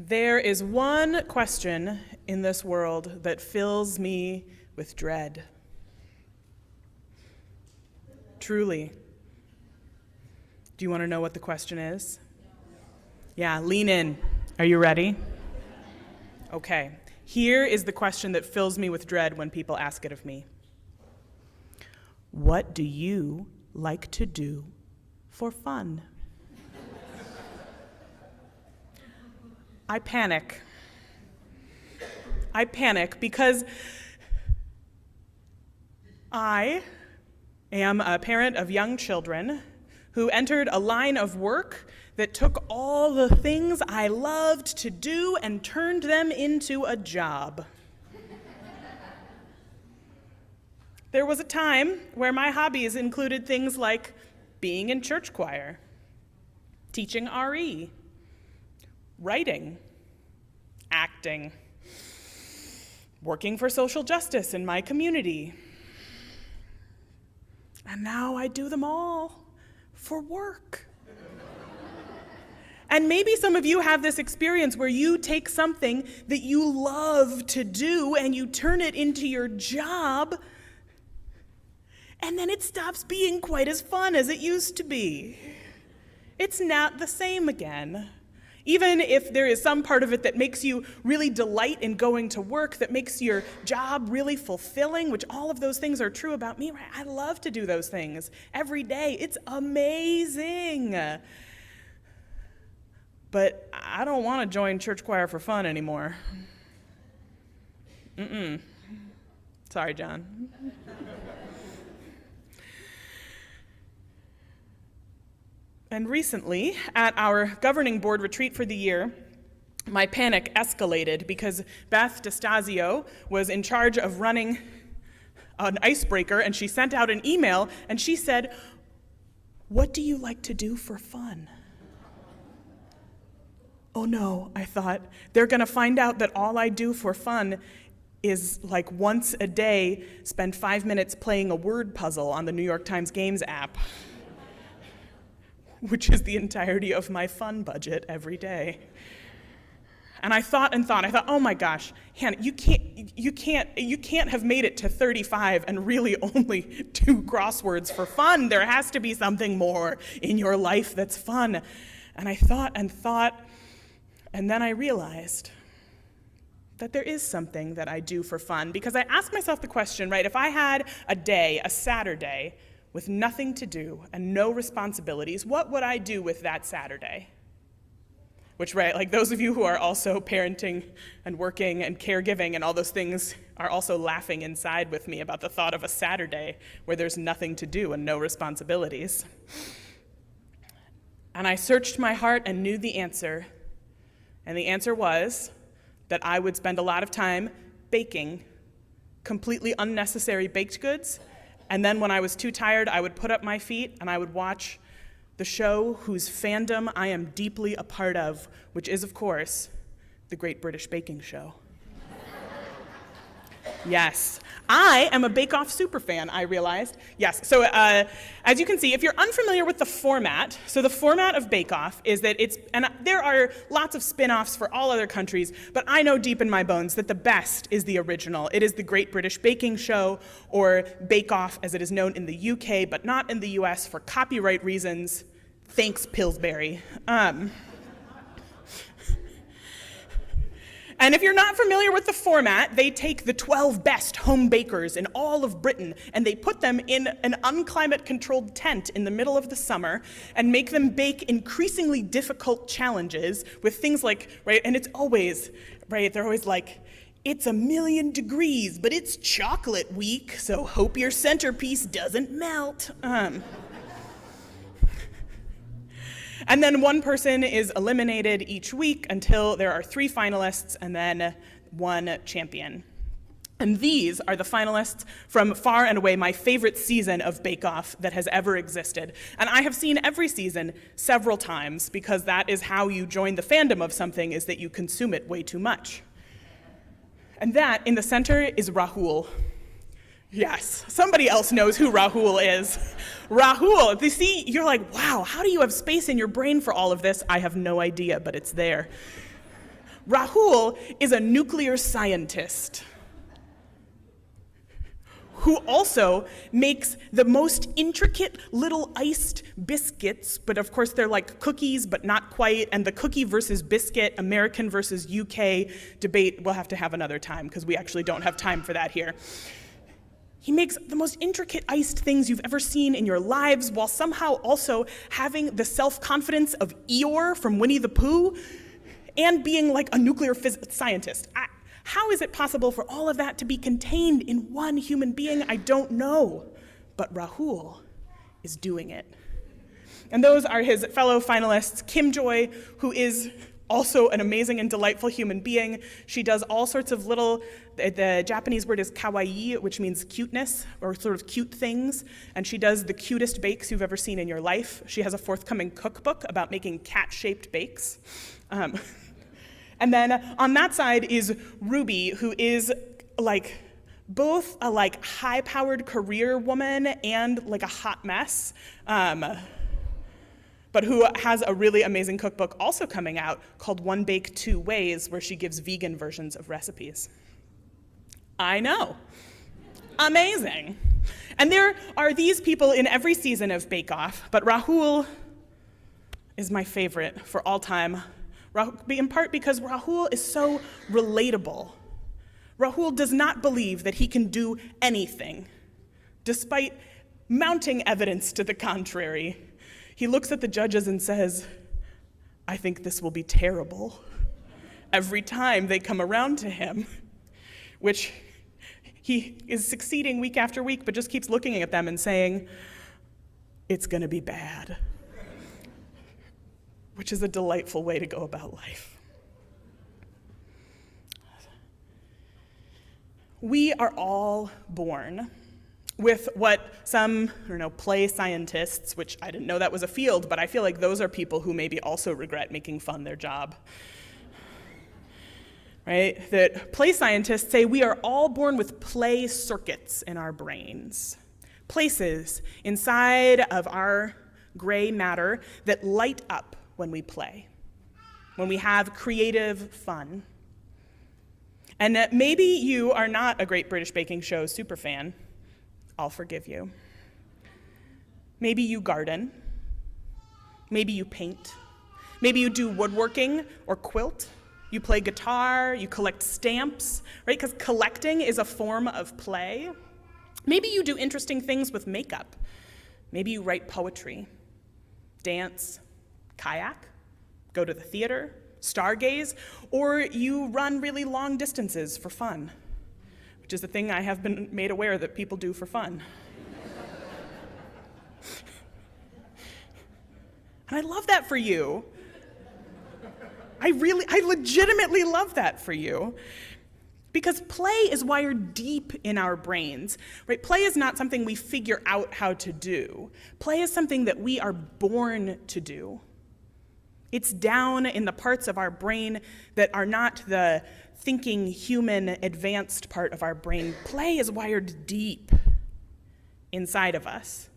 There is one question in this world that fills me with dread. Truly. Do you want to know what the question is? Yeah, lean in. Are you ready? Okay. Here is the question that fills me with dread when people ask it of me. What do you like to do for fun? I panic. I panic because I am a parent of young children who entered a line of work that took all the things I loved to do and turned them into a job. There was a time where my hobbies included things like being in church choir, teaching RE, writing, acting, working for social justice in my community. And now I do them all for work. And maybe some of you have this experience where you take something that you love to do and you turn it into your job, and then it stops being quite as fun as it used to be. It's not the same again. Even if there is some part of it that makes you really delight in going to work, that makes your job really fulfilling, which all of those things are true about me, right? I love to do those things every day. It's amazing. But I don't want to join church choir for fun anymore. Sorry, John. And recently, at our governing board retreat for the year, my panic escalated because Beth DeStasio was in charge of running an icebreaker, and she sent out an email, and she said, "What do you like to do for fun?" Oh no, I thought, they're gonna find out that all I do for fun is like once a day spend 5 minutes playing a word puzzle on the New York Times Games app, which is the entirety of my fun budget every day. And I thought, oh my gosh, Hannah, you can't have made it to 35 and really only do crosswords for fun. There has to be something more in your life that's fun. And I thought, and then I realized that there is something that I do for fun, because I asked myself the question, right, if I had a Saturday, with nothing to do and no responsibilities, what would I do with that Saturday? Which, right, like those of you who are also parenting and working and caregiving and all those things are also laughing inside with me about the thought of a Saturday where there's nothing to do and no responsibilities. And I searched my heart and knew the answer. And the answer was that I would spend a lot of time baking completely unnecessary baked goods. And then when I was too tired, I would put up my feet and I would watch the show whose fandom I am deeply a part of, which is, of course, the Great British Baking Show. Yes, I am a Bake Off superfan, I realized. Yes, so as you can see, if you're unfamiliar with the format, so the format of Bake Off is that and there are lots of spin-offs for all other countries, but I know deep in my bones that the best is the original. It is the Great British Baking Show, or Bake Off as it is known in the UK, but not in the US for copyright reasons. Thanks, Pillsbury. And if you're not familiar with the format, they take the 12 best home bakers in all of Britain and they put them in an unclimate-controlled tent in the middle of the summer and make them bake increasingly difficult challenges with things like, right, and it's always, right, they're always like, it's 1,000,000 degrees, but it's chocolate week, so hope your centerpiece doesn't melt. And then one person is eliminated each week until there are 3 finalists and then 1 champion. And these are the finalists from far and away my favorite season of Bake Off that has ever existed. And I have seen every season several times because that is how you join the fandom of something, is that you consume it way too much. And that, in the center, is Rahul. Yes, somebody else knows who Rahul is. Rahul, you see, you're like, wow, how do you have space in your brain for all of this? I have no idea, but it's there. Rahul is a nuclear scientist who also makes the most intricate little iced biscuits, but of course they're like cookies, but not quite, and the cookie versus biscuit, American versus UK debate, we'll have to have another time, because we actually don't have time for that here. He makes the most intricate iced things you've ever seen in your lives, while somehow also having the self-confidence of Eeyore from Winnie the Pooh, and being like a nuclear scientist. How is it possible for all of that to be contained in one human being? I don't know, but Rahul is doing it. And those are his fellow finalists, Kim Joy, who is also an amazing and delightful human being. She does all sorts of little, the Japanese word is kawaii, which means cuteness, or sort of cute things, and she does the cutest bakes you've ever seen in your life. She has a forthcoming cookbook about making cat-shaped bakes. And then on that side is Ruby, who is like both a like high-powered career woman and like a hot mess, but who has a really amazing cookbook also coming out called One Bake Two Ways, where she gives vegan versions of recipes. I know, amazing. And there are these people in every season of Bake Off, but Rahul is my favorite for all time. In part because Rahul is so relatable. Rahul does not believe that he can do anything, despite mounting evidence to the contrary. He looks at the judges and says, "I think this will be terrible," every time they come around to him, which he is succeeding week after week, but just keeps looking at them and saying, "It's gonna be bad," which is a delightful way to go about life. We are all born with what some, play scientists, which I didn't know that was a field, but I feel like those are people who maybe also regret making fun their job. Right? That play scientists say we are all born with play circuits in our brains, places inside of our gray matter that light up when we play, when we have creative fun. And that maybe you are not a Great British Baking Show superfan. I'll forgive you. Maybe you garden. Maybe you paint. Maybe you do woodworking or quilt. You play guitar, you collect stamps, right? Because collecting is a form of play. Maybe you do interesting things with makeup. Maybe you write poetry, dance, kayak, go to the theater, stargaze, or you run really long distances for fun, which is the thing I have been made aware that people do for fun. And I love that for you. I legitimately love that for you. Because play is wired deep in our brains, right? Play is not something we figure out how to do. Play is something that we are born to do. It's down in the parts of our brain that are not the thinking, human, advanced part of our brain. Play is wired deep inside of us.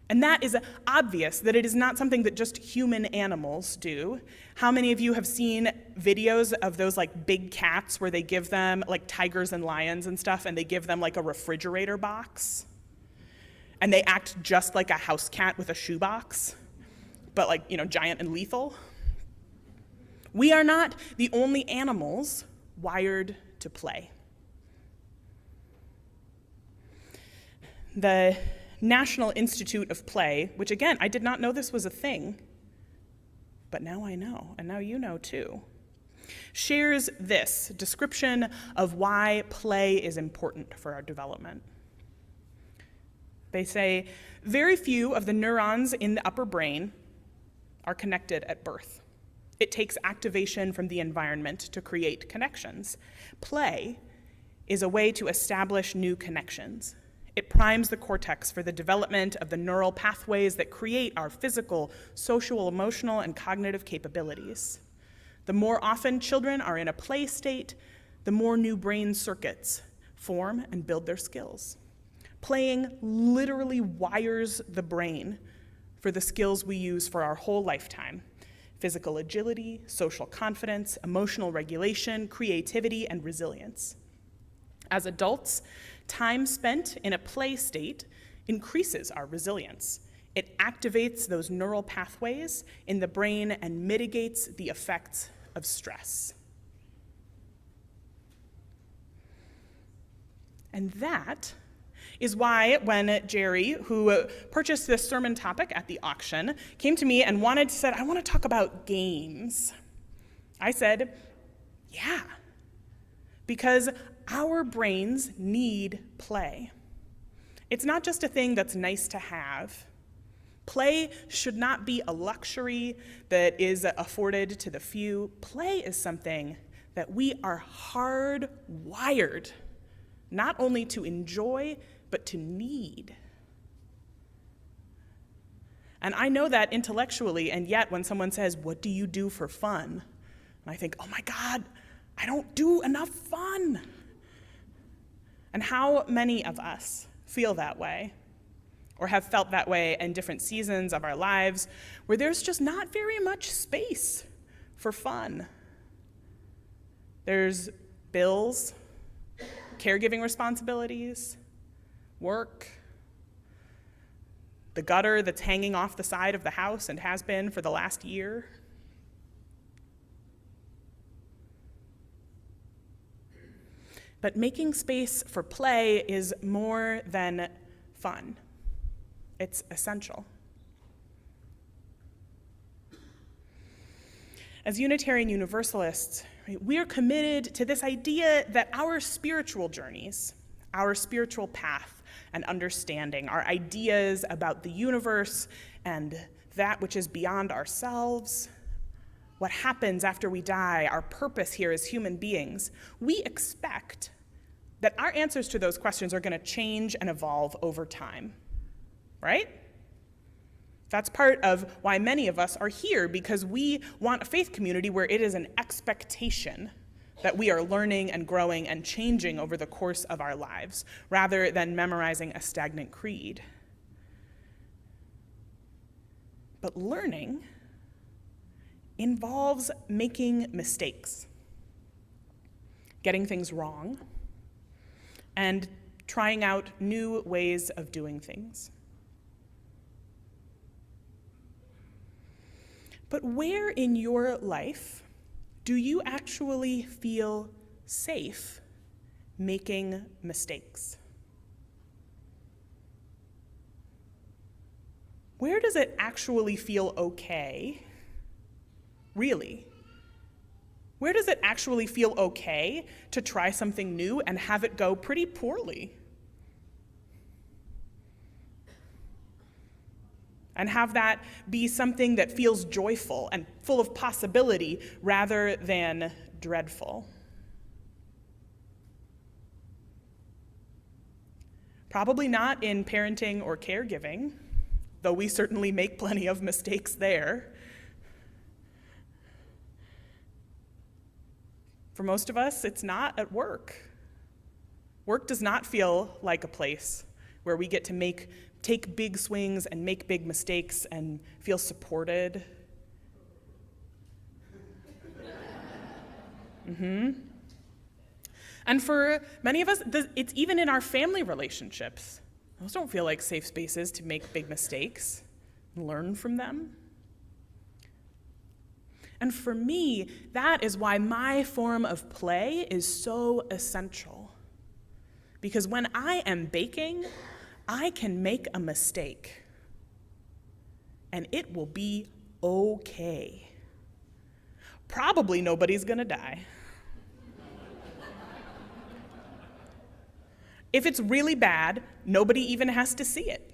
And that is obvious, that it is not something that just human animals do. How many of you have seen videos of those like big cats where they give them, like tigers and lions and stuff, and they give them like a refrigerator box? And they act just like a house cat with a shoebox, but like, giant and lethal? We are not the only animals wired to play. The National Institute of Play, which again, I did not know this was a thing, but now I know, and now you know too, shares this description of why play is important for our development. They say, very few of the neurons in the upper brain are connected at birth. It takes activation from the environment to create connections. Play is a way to establish new connections. It primes the cortex for the development of the neural pathways that create our physical, social, emotional, and cognitive capabilities. The more often children are in a play state, the more new brain circuits form and build their skills. Playing literally wires the brain for the skills we use for our whole lifetime. physical agility, social confidence, emotional regulation, creativity, and resilience. As adults, time spent in a play state increases our resilience. It activates those neural pathways in the brain and mitigates the effects of stress. And that is why when Jerry, who purchased this sermon topic at the auction, came to me and said, I want to talk about games. I said, yeah, because our brains need play. It's not just a thing that's nice to have. Play should not be a luxury that is afforded to the few. Play is something that we are hardwired not only to enjoy, but to need. And I know that intellectually, and yet when someone says, what do you do for fun? And I think, oh my God, I don't do enough fun. And how many of us feel that way, or have felt that way in different seasons of our lives, where there's just not very much space for fun? There's bills, caregiving responsibilities, work, the gutter that's hanging off the side of the house and has been for the last year. But making space for play is more than fun. It's essential. As Unitarian Universalists, we are committed to this idea that our spiritual journeys, our spiritual path and understanding, our ideas about the universe and that which is beyond ourselves, what happens after we die, our purpose here as human beings, we expect that our answers to those questions are going to change and evolve over time, right? That's part of why many of us are here, because we want a faith community where it is an expectation that we are learning and growing and changing over the course of our lives, rather than memorizing a stagnant creed. But learning involves making mistakes, getting things wrong, and trying out new ways of doing things. But where in your life do you actually feel safe making mistakes? Where does it actually feel okay? Really? Where does it actually feel okay to try something new and have it go pretty poorly? And have that be something that feels joyful and full of possibility rather than dreadful? Probably not in parenting or caregiving, though we certainly make plenty of mistakes there. For most of us, it's not at work. Work does not feel like a place where we get to take big swings and make big mistakes and feel supported. And for many of us, it's even in our family relationships. Those don't feel like safe spaces to make big mistakes and learn from them. And for me, that is why my form of play is so essential. Because when I am baking, I can make a mistake, and it will be okay. Probably nobody's gonna die. If it's really bad, nobody even has to see it.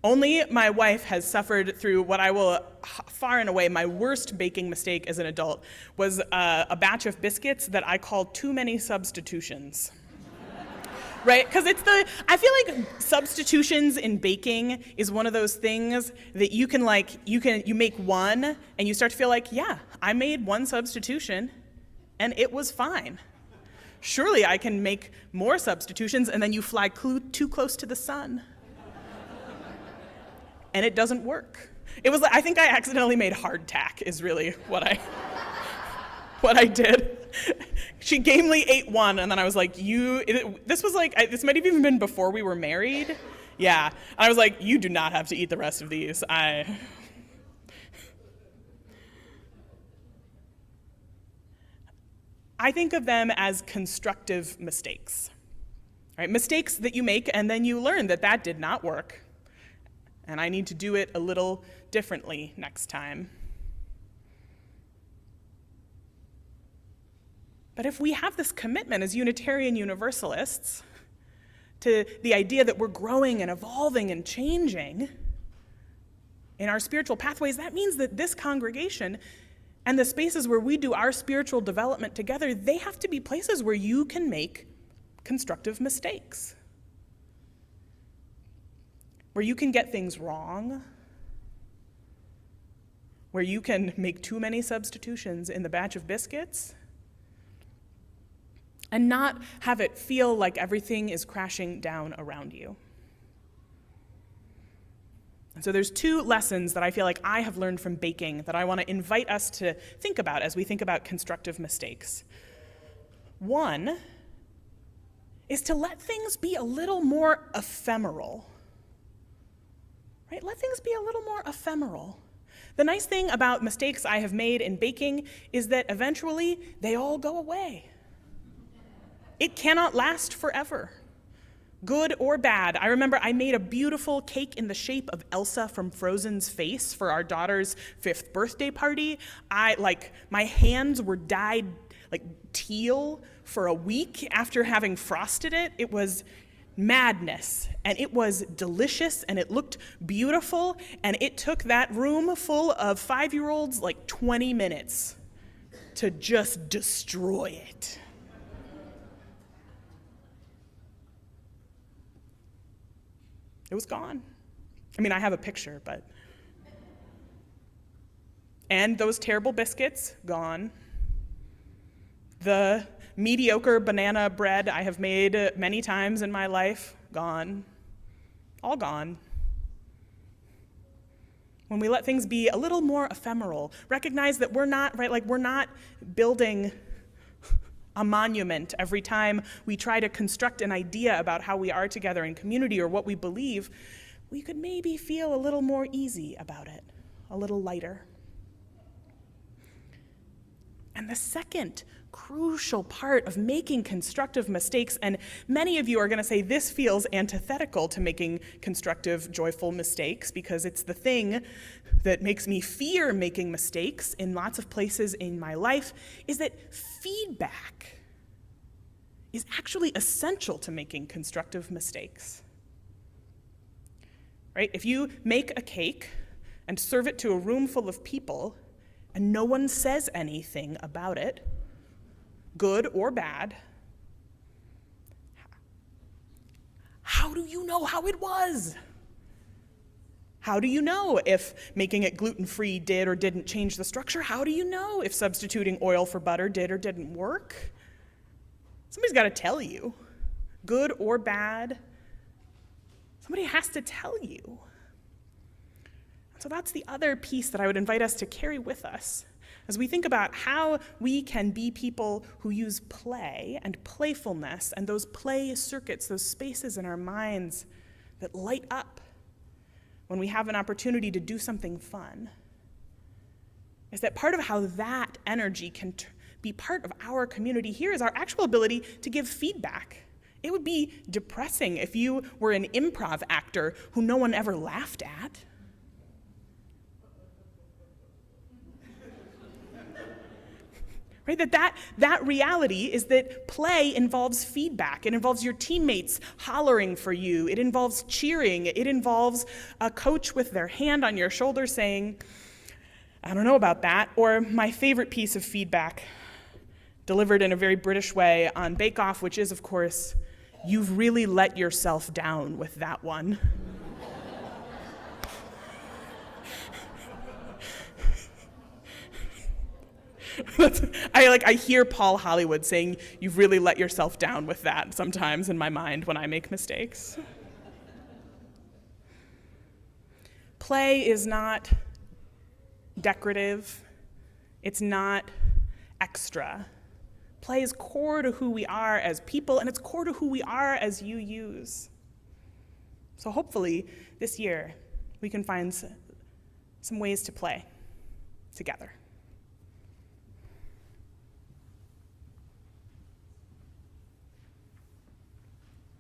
Only my wife has suffered through what I will, far and away, my worst baking mistake as an adult was a batch of biscuits that I called too many substitutions. Right? Because I feel like substitutions in baking is one of those things that you make one and you start to feel like, yeah, I made one substitution and it was fine. Surely I can make more substitutions, and then you fly too close to the sun. And it doesn't work. It was, I think I accidentally made hardtack is really what I did. She gamely ate one, and then I was like, this might have even been before we were married. Yeah, and I was like, you do not have to eat the rest of these. I think of them as constructive mistakes, right? Mistakes that you make, and then you learn that that did not work, and I need to do it a little differently next time. But if we have this commitment as Unitarian Universalists to the idea that we're growing and evolving and changing in our spiritual pathways, that means that this congregation and the spaces where we do our spiritual development together, they have to be places where you can make constructive mistakes, where you can get things wrong, where you can make too many substitutions in the batch of biscuits, and not have it feel like everything is crashing down around you. And so there's two lessons that I feel like I have learned from baking that I want to invite us to think about as we think about constructive mistakes. One is to let things be a little more ephemeral. Right? Let things be a little more ephemeral. The nice thing about mistakes I have made in baking is that eventually they all go away. It cannot last forever, good or bad. I remember I made a beautiful cake in the shape of Elsa from Frozen's face for our daughter's 5th birthday party. My hands were dyed like teal for a week after having frosted it. It was madness, and it was delicious, and it looked beautiful, and it took that room full of 5-year-olds like 20 minutes to just destroy it. It was gone. I mean, I have a picture, but. And those terrible biscuits, gone. The mediocre banana bread I have made many times in my life, gone. All gone. When we let things be a little more ephemeral, recognize that we're not, we're not building a monument every time we try to construct an idea about how we are together in community or what we believe. We could maybe feel a little more easy about it, a little lighter. And the second crucial part of making constructive mistakes, and many of you are going to say this feels antithetical to making constructive, joyful mistakes because it's the thing that makes me fear making mistakes in lots of places in my life, is that feedback is actually essential to making constructive mistakes. Right? If you make a cake and serve it to a room full of people and no one says anything about it, good or bad, how do you know how it was? How do you know if making it gluten-free did or didn't change the structure? How do you know if substituting oil for butter did or didn't work? Somebody's got to tell you, good or bad. Somebody has to tell you. So that's the other piece that I would invite us to carry with us as we think about how we can be people who use play and playfulness and those play circuits, those spaces in our minds that light up when we have an opportunity to do something fun. Is that part of how that energy can be part of our community here is our actual ability to give feedback. It would be depressing if you were an improv actor who no one ever laughed at. Right? That reality is that play involves feedback. It involves your teammates hollering for you. It involves cheering. It involves a coach with their hand on your shoulder saying, I don't know about that. Or my favorite piece of feedback delivered in a very British way on Bake Off, which is, of course, you've really let yourself down with that one. I hear Paul Hollywood saying, you've really let yourself down with that sometimes in my mind when I make mistakes. Play is not decorative. It's not extra. Play is core to who we are as people, and it's core to who we are as UUs. So hopefully this year we can find some ways to play together.